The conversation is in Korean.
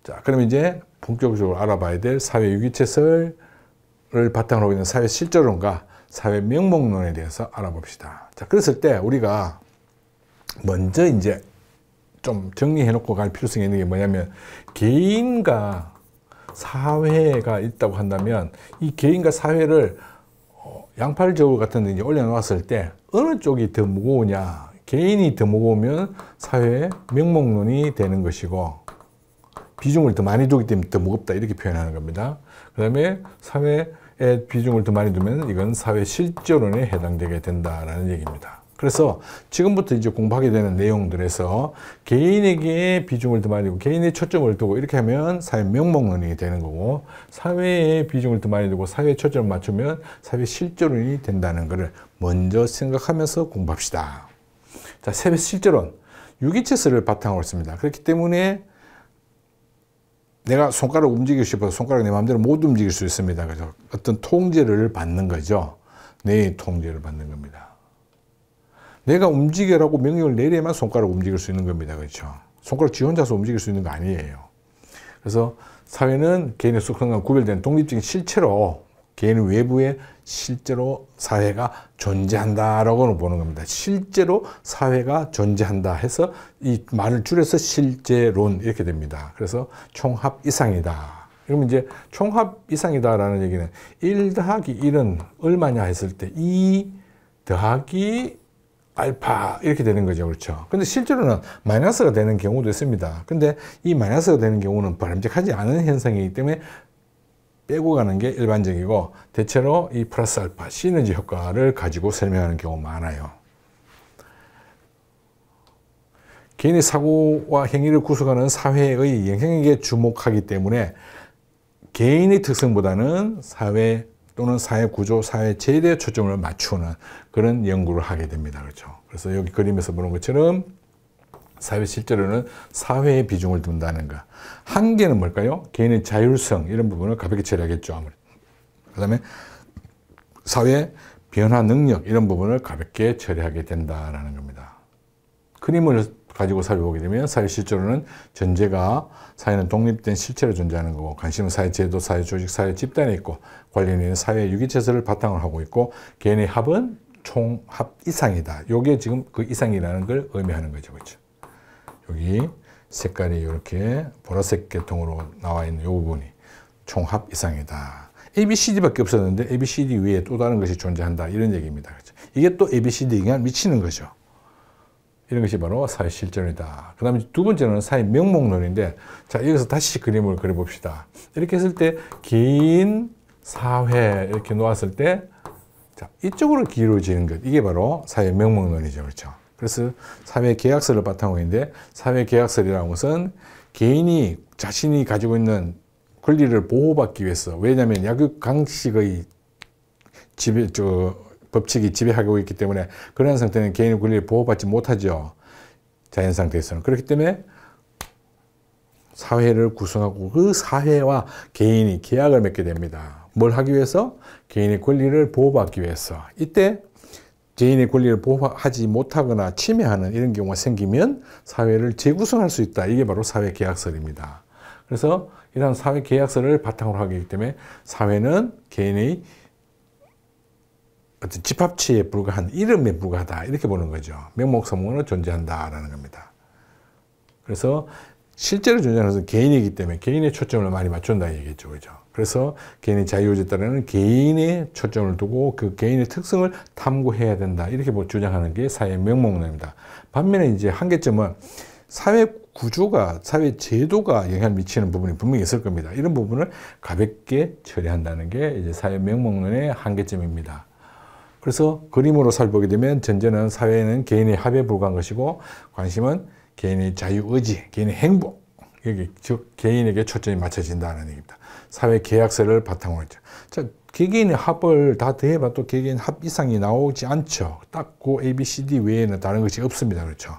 자, 그럼 이제 본격적으로 알아봐야 될 사회 유기체설을 바탕으로 하고 있는 사회 실제론과 사회 명목론에 대해서 알아봅시다. 자, 그랬을 때 우리가 먼저 이제 좀 정리해 놓고 갈 필요성이 있는 게 뭐냐면, 개인과 사회가 있다고 한다면 이 개인과 사회를 양팔저우 같은 데 이제 올려놓았을 때 어느 쪽이 더 무거우냐, 개인이 더 무거우면 사회 명목론이 되는 것이고, 비중을 더 많이 두기 때문에 더 무겁다 이렇게 표현하는 겁니다. 그 다음에 사회에 비중을 더 많이 두면 이건 사회 실제론에 해당되게 된다라는 얘기입니다. 그래서 지금부터 이제 공부하게 되는 내용들에서 개인에게 비중을 더 많이 두고 개인의 초점을 두고 이렇게 하면 사회 명목론이 되는 거고, 사회에 비중을 더 많이 두고 사회에 초점을 맞추면 사회 실제론이 된다는 것을 먼저 생각하면서 공부합시다. 자, 사회 실제론, 유기체설을 바탕으로 씁니다. 그렇기 때문에 내가 손가락 움직이고 싶어서 손가락 내 마음대로 못 움직일 수 있습니다. 그래서 어떤 통제를 받는 거죠. 뇌의 통제를 받는 겁니다. 내가 움직여라고 명령을 내려야만 손가락 움직일 수 있는 겁니다. 그렇죠? 손가락 지 혼자서 움직일 수 있는 거 아니에요. 그래서 사회는 개인의 속성과 구별된 독립적인 실체로 개인 외부에 실제로 사회가 존재한다라고 보는 겁니다. 실제로 사회가 존재한다 해서 이 말을 줄여서 실제론 이렇게 됩니다. 그래서 총합 이상이다. 그러면 이제 총합 이상이다라는 얘기는 1 더하기 1은 얼마냐 했을 때 2 더하기 알파 이렇게 되는 거죠. 그렇죠? 근데 실제로는 마이너스가 되는 경우도 있습니다. 근데 이 마이너스가 되는 경우는 바람직하지 않은 현상이기 때문에 빼고 가는 게 일반적이고, 대체로 이 플러스 알파 시너지 효과를 가지고 설명하는 경우가 많아요. 개인의 사고와 행위를 구성하는 사회의 영향력에 주목하기 때문에 개인의 특성보다는 사회 또는 사회 구조, 사회 제도에 초점을 맞추는 그런 연구를 하게 됩니다. 그렇죠? 그래서 여기 그림에서 보는 것처럼 사회 실제로는 사회의 비중을 둔다는 것. 한계는 뭘까요? 개인의 자율성, 이런 부분을 가볍게 처리하겠죠. 아무래도. 그 다음에 사회 변화 능력, 이런 부분을 가볍게 처리하게 된다는 겁니다. 그림을 가지고 살펴보게 되면 사회 실제로는 전제가 사회는 독립된 실체로 존재하는 거고, 관심은 사회 제도, 사회 조직, 사회 집단에 있고, 관련이 있는 사회 유기체설을 바탕으로 하고 있고, 개인의 합은 총합 이상이다. 요게 지금 그 이상이라는 걸 의미하는 거죠. 그렇죠? 여기 색깔이 이렇게 보라색 계통으로 나와 있는 이 부분이 총합 이상이다. ABCD밖에 없었는데 ABCD 위에 또 다른 것이 존재한다. 이런 얘기입니다. 그렇죠? 이게 또 ABCD 영향을 미치는 거죠. 이런 것이 바로 사회 실제론이다. 그 다음에 두 번째는 사회 명목론인데, 자, 여기서 다시 그림을 그려봅시다. 이렇게 했을 때 개인, 사회 이렇게 놓았을 때, 자, 이쪽으로 기울어지는 것. 이게 바로 사회 명목론이죠. 그렇죠? 그래서 사회 계약서를 바탕으로 있는데, 사회 계약서라는 것은 개인이 자신이 가지고 있는 권리를 보호받기 위해서, 왜냐하면 약육강식의 법칙이 지배하고 있기 때문에 그런 상태는 개인의 권리를 보호받지 못하죠. 자연 상태에서는. 그렇기 때문에 사회를 구성하고 그 사회와 개인이 계약을 맺게 됩니다. 뭘 하기 위해서? 개인의 권리를 보호받기 위해서. 이때 개인의 권리를 보호하지 못하거나 침해하는 이런 경우가 생기면 사회를 재구성할 수 있다. 이게 바로 사회계약설입니다. 그래서 이런 사회계약설을 바탕으로 하기 때문에 사회는 개인의 어떤 집합체에 불과한, 이름에 불과하다. 이렇게 보는 거죠. 명목상으로 존재한다라는 겁니다. 그래서 실제로 존재하는 것은 개인이기 때문에 개인의 초점을 많이 맞춘다 얘기겠죠. 그죠? 그래서 개인의 자유의지에 따르는 개인의 초점을 두고 그 개인의 특성을 탐구해야 된다. 이렇게 주장하는 게 사회 명목론입니다. 반면에 이제 한계점은 사회 구조가, 사회 제도가 영향을 미치는 부분이 분명히 있을 겁니다. 이런 부분을 가볍게 처리한다는 게 이제 사회 명목론의 한계점입니다. 그래서 그림으로 살펴보게 되면 전제는 사회는 개인의 합에 불과한 것이고, 관심은 개인의 자유의지, 개인의 행복, 여기 즉 개인에게 초점이 맞춰진다는 얘기입니다. 사회 계약서를 바탕으로 했죠. 자, 개개인의 합을 다 더해봐도 개개인 합 이상이 나오지 않죠. 딱 그 ABCD 외에는 다른 것이 없습니다. 그렇죠?